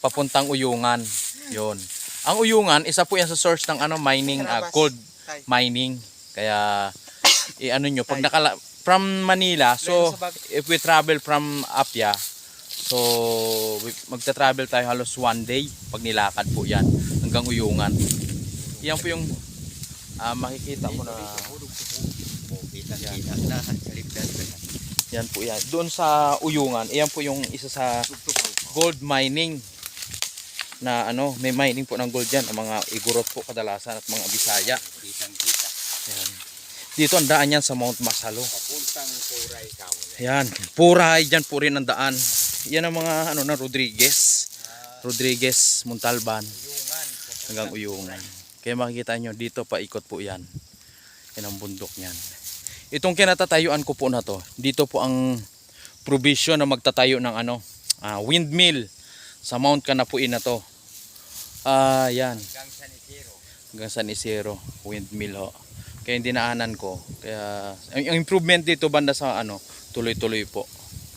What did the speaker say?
papuntang Uyungan. Yun. Ang Uyungan, isa po yan sa source ng ano mining, gold mining. Kaya i-ano nyo pag from Manila, so if we travel from Apia, so magta-travel tayo halos 1 day pag nilakad po yan hanggang Uyungan. Yan po yung makikita mo na yan po yan. Doon sa Uyungan, yan po yung isa sa gold mining na ano, may mining po ng gold dyan. Ang mga Igorot po kadalasan at mga Bisaya. Yan. Dito ang daan yan sa Mount Masalo. Papuntang Puray kamo. Yan, Puray dyan po rin ang daan. Yan ang mga ano na Rodriguez. Rodriguez, Montalban hanggang Uyungan. Kaya makikita nyo dito paikot po yan. Yan ang bundok niyan. Itong kinatatayuan ko po na to, dito po ang provision na magtatayo ng ano, windmill sa Mount Kanapuin na to. Yan. Hanggang San Isidro, windmill ho. Kaya hindi naanan ko. Kaya ang improvement dito banda sa ano, tuloy-tuloy po.